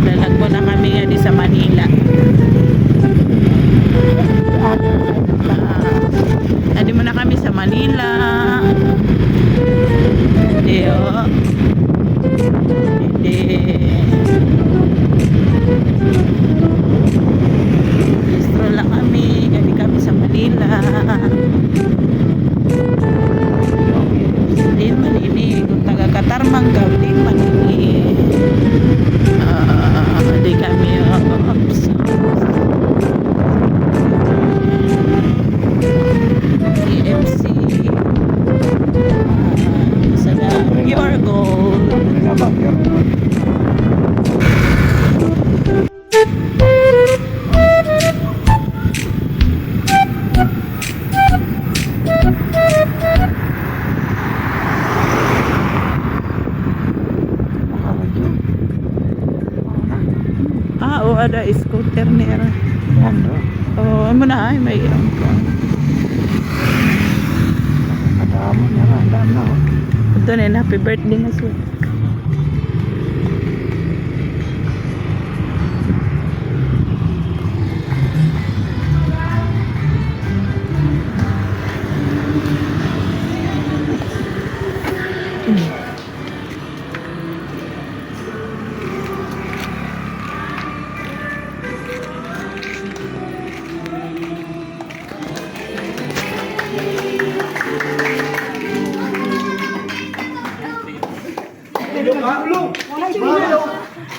Lalagbo na kami nga di sa Manila. Adi mo na kami sa Manila. Hindi oh. Hindi. Stroll lang kami. Adi kami sa Manila. Din Manini. Kung taga Katarmang din Manini. Adi kami oops. KFC. Sana your goal. O ada scooter nera. Oh, amo na ay may ang ka. Kadamo niya na na. Ito na happy birthday nga siya.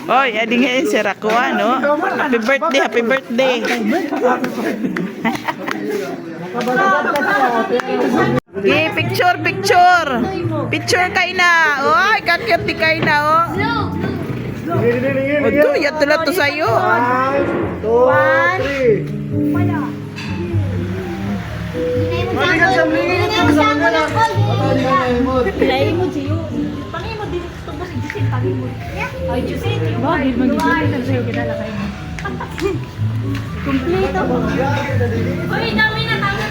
Oy, adi nga yun si Rakua, no? Happy birthday, happy birthday. Okay, picture, picture. Picture kay na. Oy, kat-kat di kay na, oh. O, to, yan tulad to sa'yo. 1, 2, 3. Pilay mo siyo. Pangimod din ito ba si Jusin pangimod. Ay Jusin, yung bakit mag-Jusin sa'yo kita lakay mo. Kompleto. Uy, dami na tama.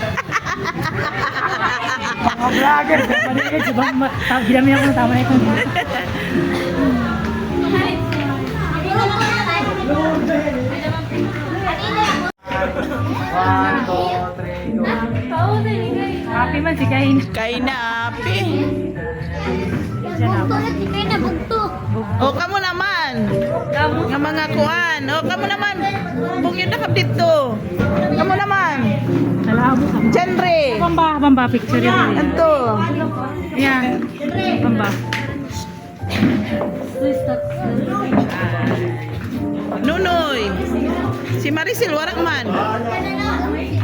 Mga vlogger, panigid si Bang. Ginami ako ng tama na ito. Happy man si Kain. Kain na, happy. Kaya na bugto. O, kamo naman. Nga mga kuan. O, kamo naman. Bungin na kap dito. Kamo naman. Nalabo ka. Chenre. Pamba picture yan. Anto. Yan. Pamba. Nunoy. Si Maricel, warak man.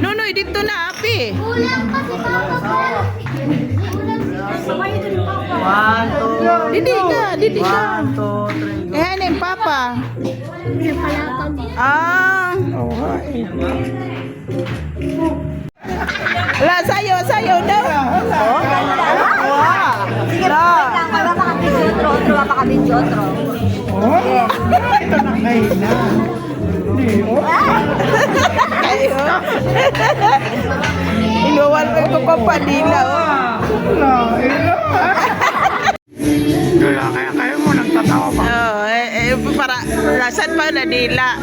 Nunoy, dito na, happy. Kulang pa si Papa. Sabay ito ni Papa. 1, 2, Didi ka, didi ka. 1, 2, 3. Eh, ano yung papa? Yung palakan. Ah. Wala, sayo, sayo na. Oh, wow. Sige, wala pa kami otro, wala pa kami otro. Oh, ito na kayo na. Kayo. Inuwan ko pa panila. Kaya mo nagtatawa pa. Oh, para lasan pa na nila.